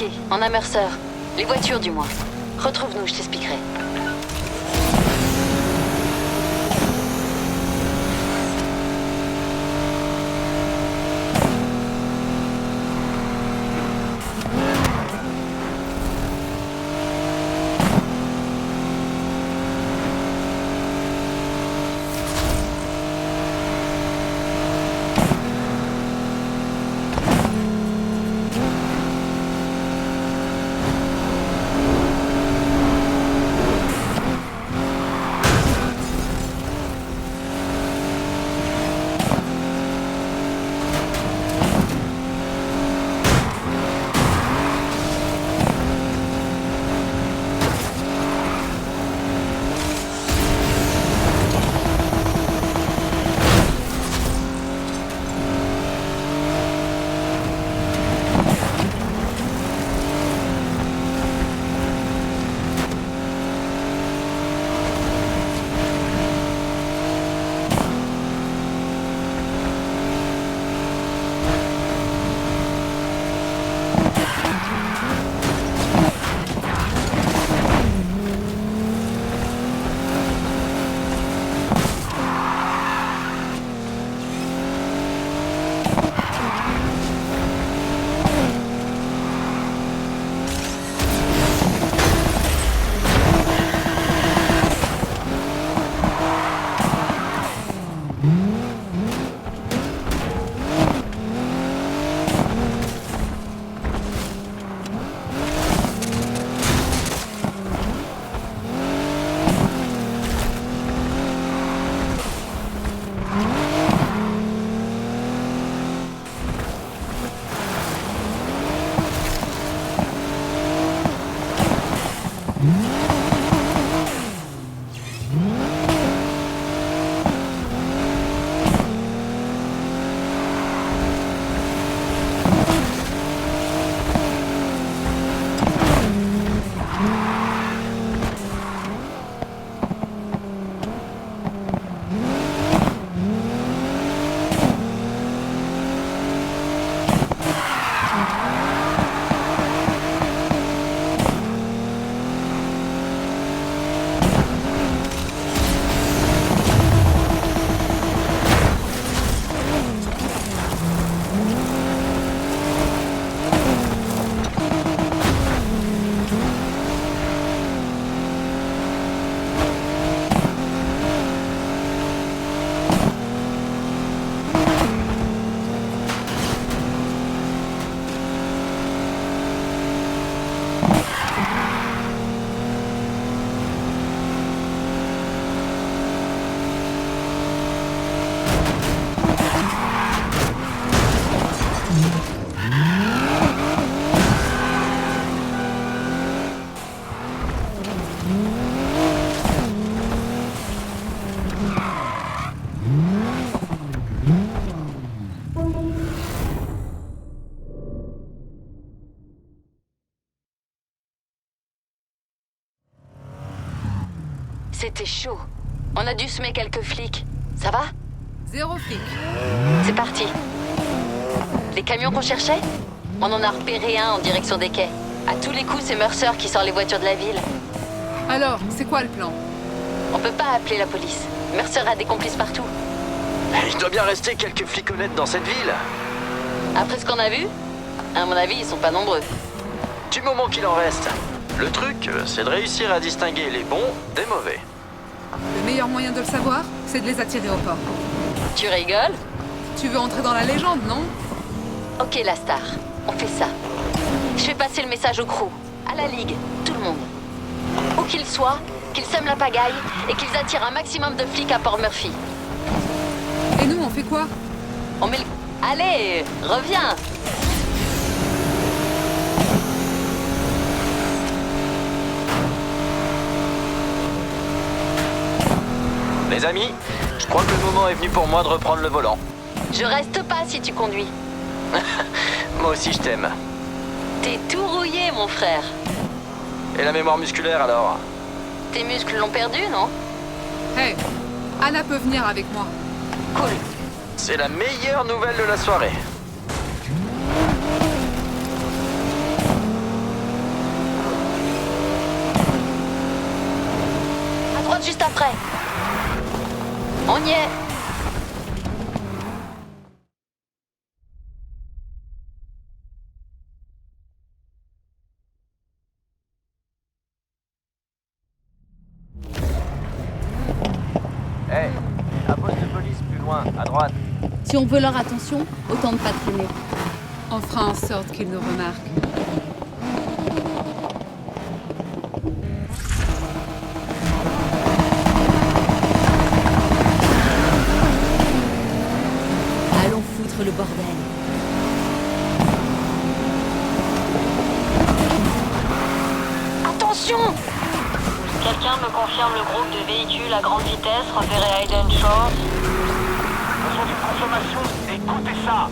Ok, on a Mercer. Les voitures, du moins. Retrouve-nous, je t'expliquerai. C'était chaud. On a dû semer quelques flics. Ça va? 0 flic. C'est parti. Les camions qu'on cherchait? On en a repéré un en direction des quais. À tous les coups, c'est Mercer qui sort les voitures de la ville. Alors, c'est quoi le plan? On peut pas appeler la police. Mercer a des complices partout. Il doit bien rester quelques flics honnêtes dans cette ville. Après ce qu'on a vu, à mon avis, ils sont pas nombreux. Du moment qu'il en reste. Le truc, c'est de réussir à distinguer les bons des mauvais. Le meilleur moyen de le savoir, c'est de les attirer au port. Tu rigoles? Tu veux entrer dans la légende, non? Ok, la star. On fait ça. Je fais passer le message au crew, à la ligue, tout le monde. Où qu'ils soient, qu'ils sèment la pagaille et qu'ils attirent un maximum de flics à Port Murphy. Et nous, on fait quoi? On met le... Allez, reviens! Les amis, je crois que le moment est venu pour moi de reprendre le volant. Je reste pas si tu conduis. Moi aussi je t'aime. T'es tout rouillé, mon frère. Et la mémoire musculaire alors? Tes muscles l'ont perdu, non? Hey, Anna peut venir avec moi. Cool. C'est la meilleure nouvelle de la soirée. saute juste après. On y est. Hé, un poste de police plus loin, à droite. Si on veut leur attention, autant ne pas traîner. On fera en sorte qu'ils nous remarquent. Allons foutre le bordel. Attention! Quelqu'un me confirme le groupe de véhicules à grande vitesse repéré à Eden Shores? Besoin d'une consommation. Écoutez ça.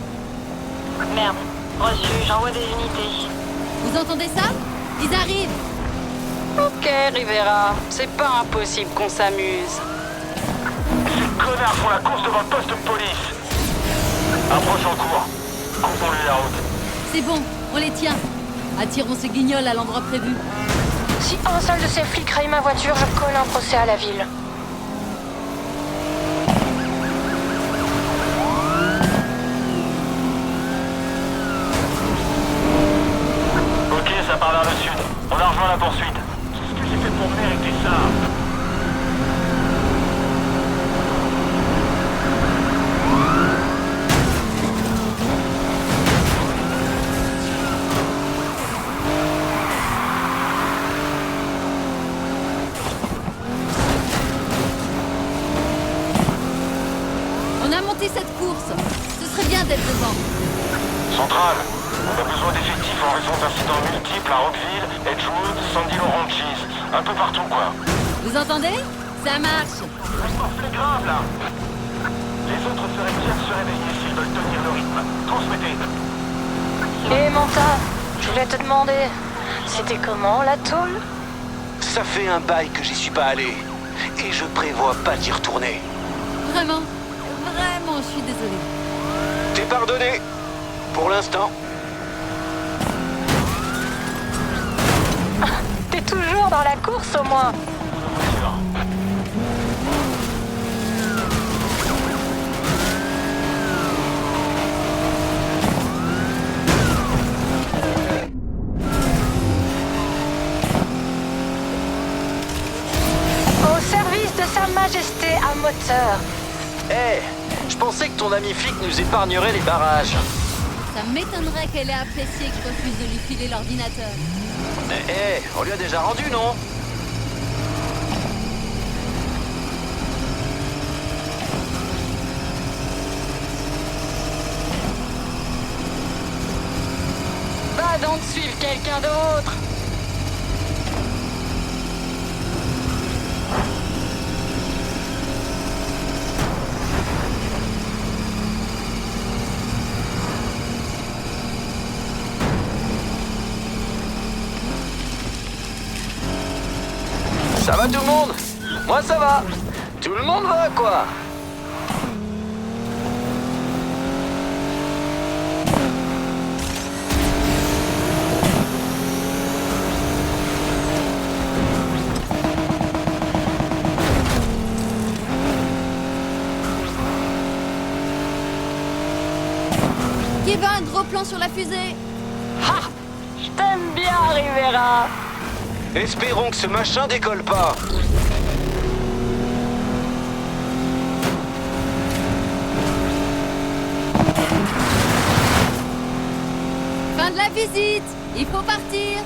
Merde. Reçu, j'envoie des unités. Vous entendez ça? Ils arrivent! Ok, Rivera, c'est pas impossible qu'on s'amuse. Ces connards font la course devant le poste de police. Approche en cours. Coupons-lui la route. C'est bon, on les tient. Attirons ce guignol à l'endroit prévu. Si un seul de ces flics raye ma voiture, je colle un procès à la ville. Ok, ça part vers le sud. On a rejoint la poursuite. Qu'est-ce que j'ai fait pour mériter ça? On a monté cette course. Ce serait bien d'être devant. Centrale, on a besoin d'effectifs en raison d'incidents multiples à Rockville, Edgewood, Sandy Ranches. Un peu partout, quoi. Vous entendez? Ça marche. C'est grave, là. Les autres seraient bien de se réveiller s'ils veulent tenir le rythme. Transmettez. Et Manta, je voulais te demander, c'était comment la tôle? Ça fait un bail que j'y suis pas allé. Et je prévois pas d'y retourner. Vraiment, vraiment, je suis désolée. T'es pardonné. Pour l'instant. T'es toujours dans la course au moins. Au service de Sa Majesté à moteur. Hé, je pensais que ton ami flic nous épargnerait les barrages. Ça m'étonnerait qu'elle ait apprécié que je refuse de lui filer l'ordinateur. Hé, on lui a déjà rendu, non? Va donc suivre quelqu'un d'autre. Ça va tout le monde? Moi ça va. Tout le monde va, quoi? Kevin, gros plan sur la fusée. Ha! Je t'aime bien, Rivera. Espérons que ce machin décolle pas. Fin de la visite. Il faut partir.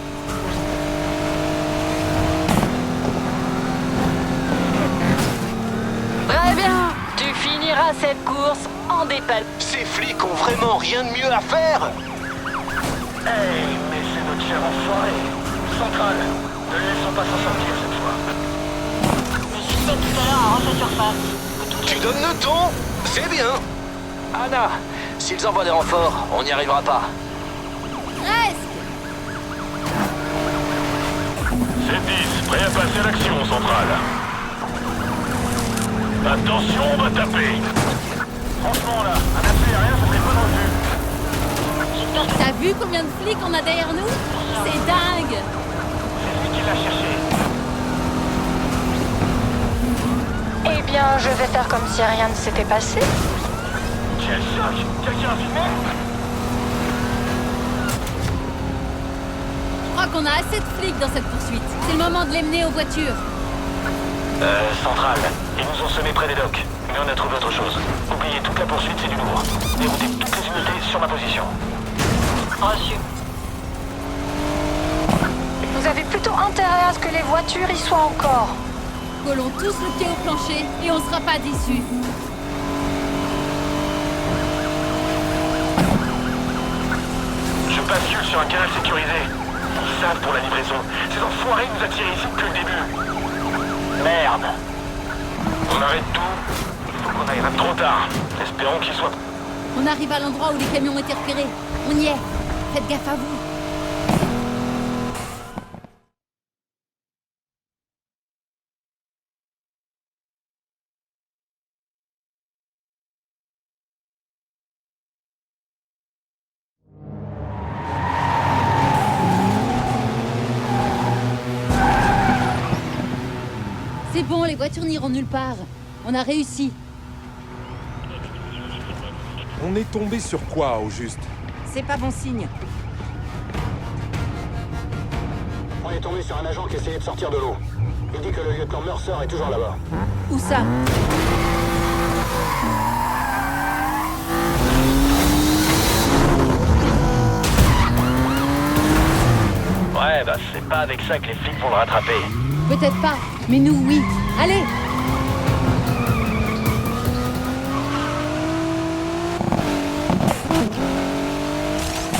Très bien. Tu finiras cette course en dépelle. Ces flics ont vraiment rien de mieux à faire. Hey, mais c'est notre cher enfoiré. Centrale, ne le laissons pas s'en sortir cette fois. Le suspect tout à l'heure a refait surface. Tu donnes le ton. C'est bien. Anna, s'ils envoient des renforts, on n'y arrivera pas. Presque. C'est 10, prêt à passer à l'action, Centrale. Attention, on va taper. Franchement, là, un appel aérien, ça serait pas dans le vue. T'as vu combien de flics on a derrière nous? C'est dingue. C'est lui qui l'a cherché. bien, je vais faire comme si rien ne s'était passé. Quel choc! Quelqu'un a filmé? Je crois qu'on a assez de flics dans cette poursuite. C'est le moment de les mener aux voitures. Centrale. Ils nous ont semés près des docks. Mais on a trouvé autre chose. Oubliez, toute la poursuite, c'est du lourd. Déroutez toutes les unités sur ma position. Reçu. Vous avez plutôt intérêt à ce que les voitures y soient encore. Collons tous le pied au plancher et on sera pas déçus. Je bascule sur un canal sécurisé. Ils savent pour la livraison. Ces enfoirés nous attirent ici depuis le début. Merde. On arrête tout. Il faut qu'on aille trop tard. Espérons qu'ils soient... On arrive à l'endroit où les camions ont été repérés. On y est. Faites gaffe à vous. C'est bon, les voitures n'iront nulle part. On a réussi. On est tombé sur quoi, au juste? C'est pas bon signe. On est tombé sur un agent qui essayait de sortir de l'eau. Il dit que le lieutenant Mercer est toujours là-bas. Où ça? Ouais, bah c'est pas avec ça que les flics vont le rattraper. Peut-être pas, mais nous, oui. Allez!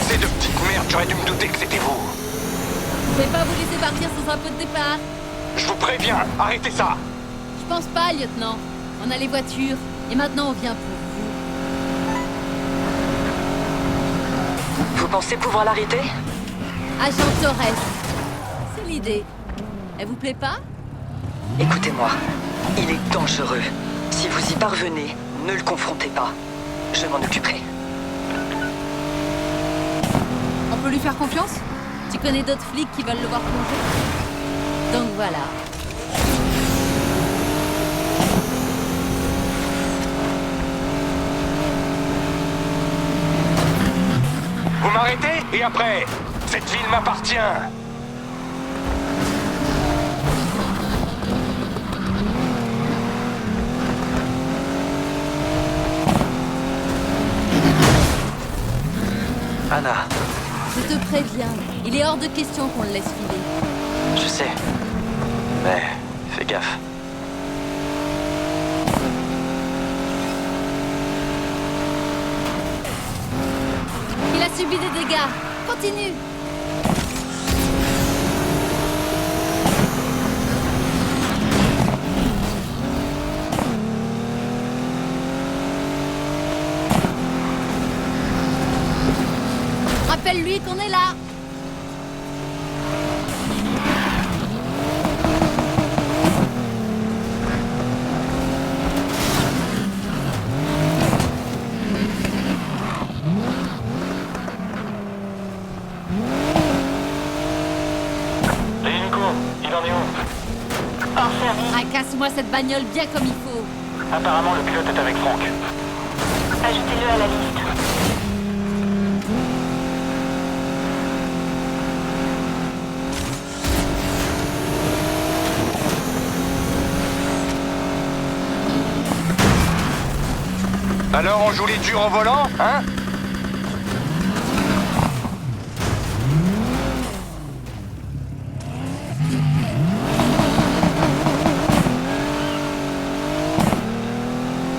Ces deux petites merdes, j'aurais dû me douter que c'était vous. Je vais pas vous laisser partir sans un peu de départ. Je vous préviens, arrêtez ça. Je pense pas, lieutenant. On a les voitures, et maintenant on vient pour vous. Vous pensez pouvoir l'arrêter? Agent Torres. C'est l'idée. Elle vous plaît pas? Écoutez-moi, il est dangereux. Si vous y parvenez, ne le confrontez pas. Je m'en occuperai. On peut lui faire confiance? Tu connais d'autres flics qui veulent le voir plonger? Donc voilà. Vous m'arrêtez et après, cette ville m'appartient. Anna, Je te préviens, il est hors de question qu'on le laisse filer. je sais. Mais fais gaffe. Il a subi des dégâts. Continue. Rappelle-lui qu'on est là. Et Nico, il en est où? Hors service. Racasse-moi cette bagnole bien comme il faut. Apparemment, le pilote est avec Franck. Ajoutez-le à la liste. Alors on joue les durs en volant, hein?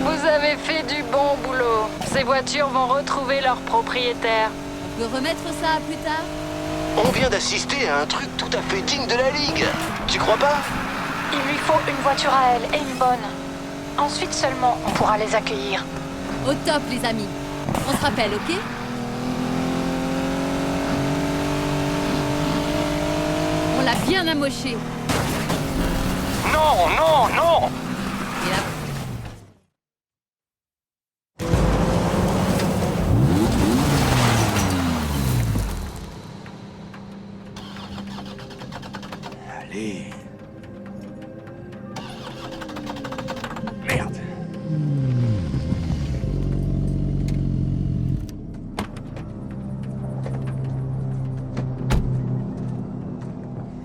Vous avez fait du bon boulot. Ces voitures vont retrouver leur propriétaire. On peut remettre ça à plus tard? On vient d'assister à un truc tout à fait digne de la Ligue. Tu crois pas? Il lui faut une voiture à elle, et une bonne. Ensuite seulement, on pourra les accueillir. Au top, les amis. On se rappelle, ok? On l'a bien amoché. Non, non, non! Et là... Allez.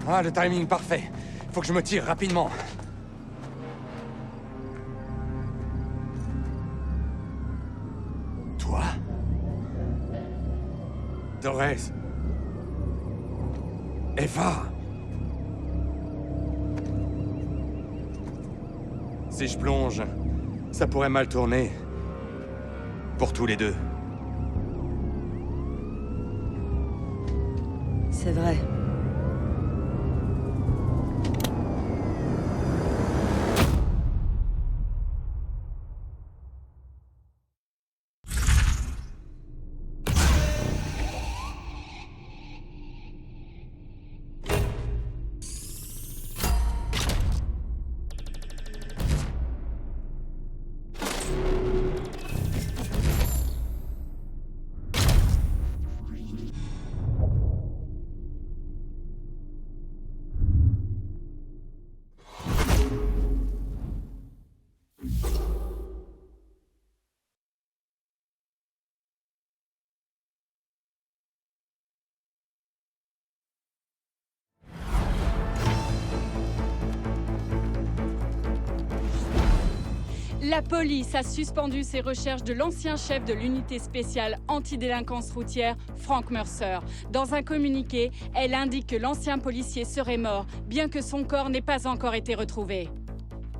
Ah, le timing parfait. Faut que je me tire rapidement. Toi? Torres? Eva? Si je plonge, ça pourrait mal tourner. Pour tous les deux. C'est vrai. La police a suspendu ses recherches de l'ancien chef de l'unité spéciale antidélinquance routière, Frank Mercer. Dans un communiqué, elle indique que l'ancien policier serait mort, bien que son corps n'ait pas encore été retrouvé.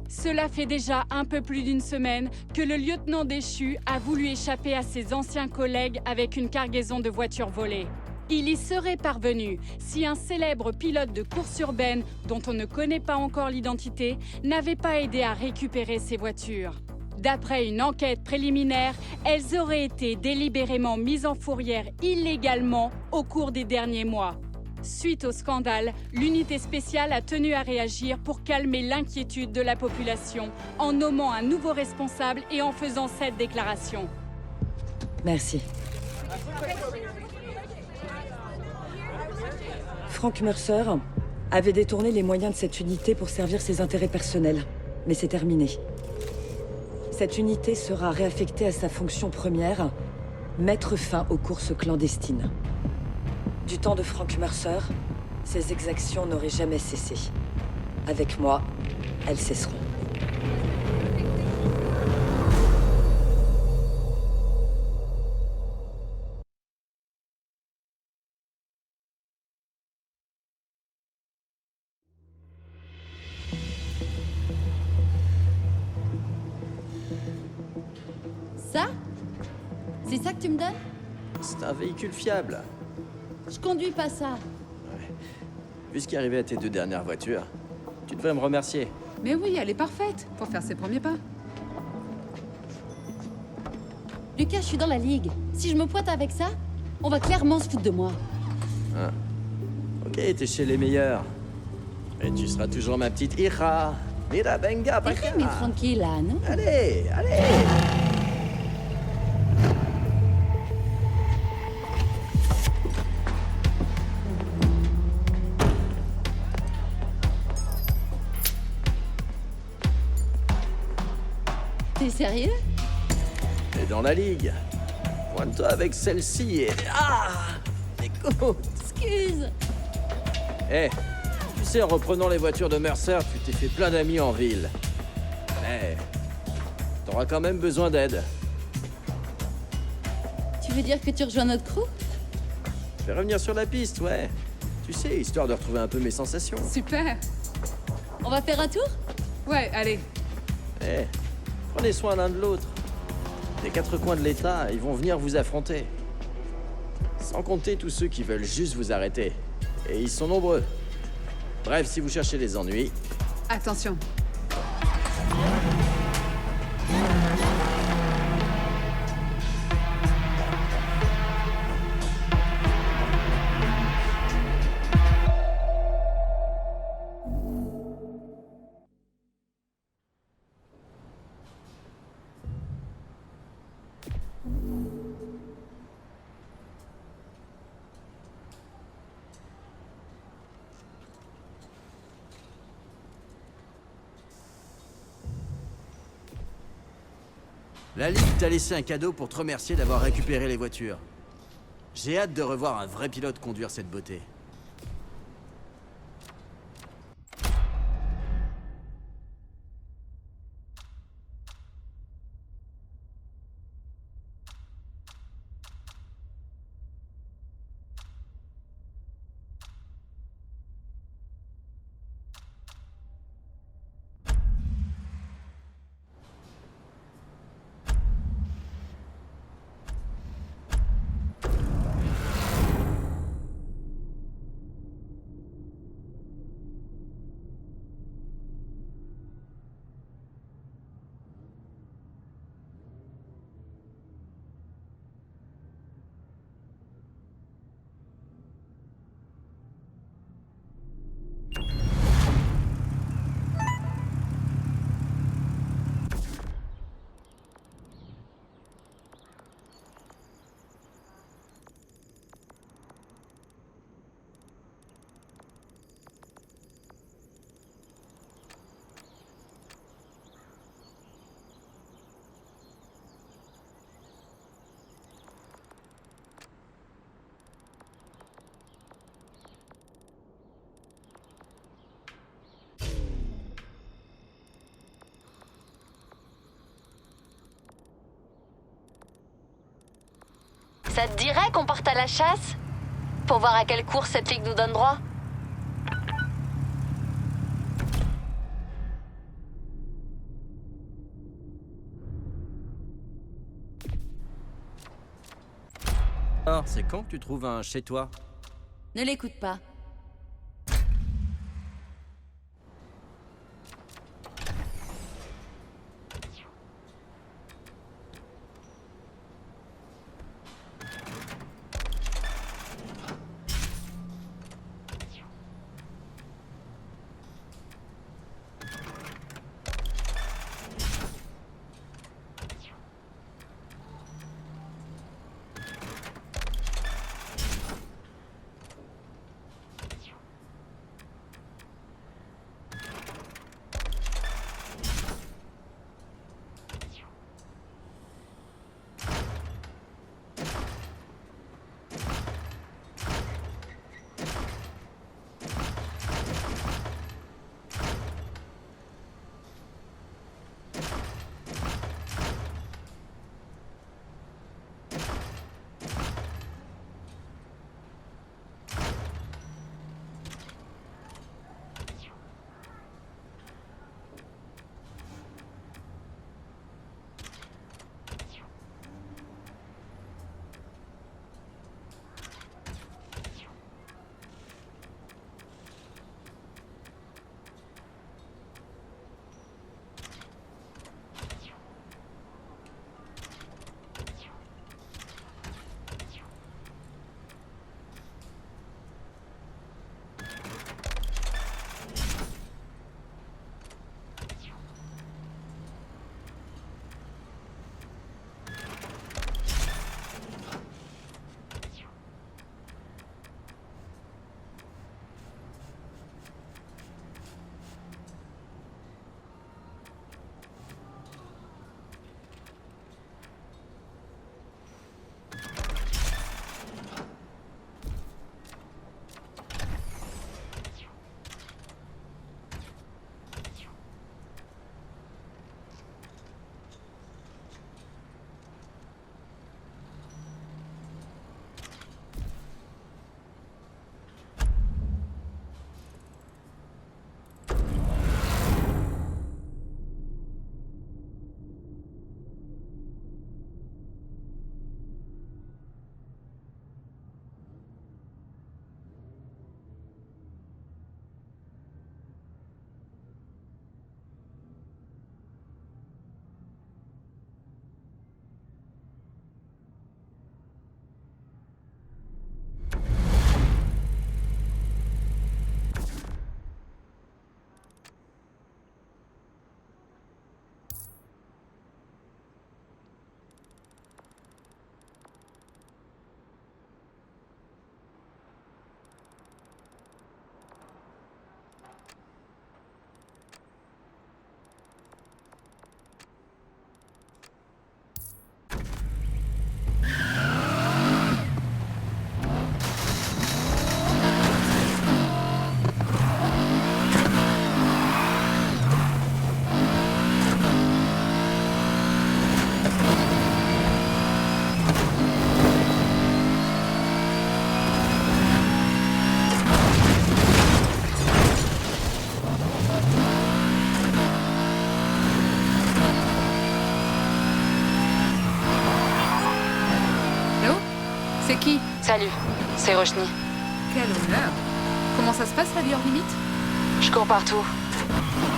Cela fait déjà un peu plus d'une semaine que le lieutenant déchu a voulu échapper à ses anciens collègues avec une cargaison de voitures volées. Il y serait parvenu si un célèbre pilote de course urbaine, dont on ne connaît pas encore l'identité, n'avait pas aidé à récupérer ces voitures. D'après une enquête préliminaire, elles auraient été délibérément mises en fourrière illégalement au cours des derniers mois. Suite au scandale, l'unité spéciale a tenu à réagir pour calmer l'inquiétude de la population en nommant un nouveau responsable et en faisant cette déclaration. Merci. Frank Mercer avait détourné les moyens de cette unité pour servir ses intérêts personnels. Mais c'est terminé. Cette unité sera réaffectée à sa fonction première, mettre fin aux courses clandestines. Du temps de Frank Mercer, ces exactions n'auraient jamais cessé. Avec moi, elles cesseront. Ça? C'est ça que tu me donnes? C'est un véhicule fiable. Je conduis pas ça. Ouais. Vu ce qui est arrivé à tes deux dernières voitures, tu devrais me remercier. Mais oui, elle est parfaite pour faire ses premiers pas. Lucas, je suis dans la ligue. Si je me pointe avec ça, on va clairement se foutre de moi. Ah. Ok, t'es chez les meilleurs. Et tu seras toujours ma petite Ira. Mira, venga, pa' acá. Déjame tranquila, non? Allez, allez. T'es sérieux? T'es dans la ligue. Pointe-toi avec celle-ci et... Ah! Écoute. Excuse. Eh, tu sais, en reprenant les voitures de Mercer, tu t'es fait plein d'amis en ville. Mais... t'auras quand même besoin d'aide. Tu veux dire que tu rejoins notre crew? Fais revenir sur la piste, ouais. Tu sais, histoire de retrouver un peu mes sensations. Super. On va faire un tour? Ouais, allez. Eh, prenez soin l'un de l'autre. Des quatre coins de l'État, ils vont venir vous affronter. Sans compter tous ceux qui veulent juste vous arrêter. Et ils sont nombreux. Bref, si vous cherchez les ennuis... Attention. La Ligue t'a laissé un cadeau pour te remercier d'avoir récupéré les voitures. J'ai hâte de revoir un vrai pilote conduire cette beauté. Ça te dirait qu'on parte à la chasse? Pour voir à quelle course cette ligue nous donne droit? Alors, c'est quand que tu trouves un chez toi? Ne l'écoute pas. Salut, c'est Roshni. Quel honneur. Comment ça se passe la vie hors limite? Je cours partout.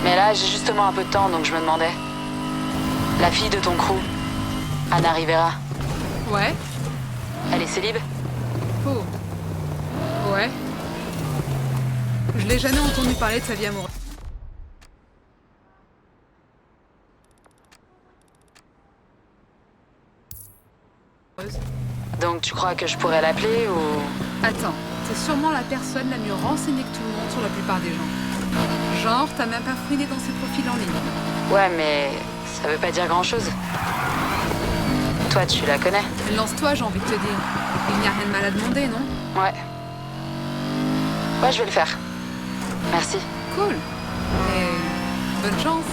Mais là, j'ai justement un peu de temps, donc je me demandais. La fille de ton crew, Anna Rivera. Ouais. Elle est célib? Oh. Ouais. Je l'ai jamais entendu parler de sa vie amoureuse. Donc tu crois que je pourrais l'appeler ou... Attends, t'es sûrement la personne la mieux renseignée que tout le monde sur la plupart des gens. Genre, t'as même pas fouiné dans ses profils en ligne. Ouais, mais ça veut pas dire grand-chose. Toi, tu la connais? Lance-toi, j'ai envie de te dire. Il n'y a rien de mal à demander, non? Ouais. Ouais, je vais le faire. Merci. Cool. Et bonne chance.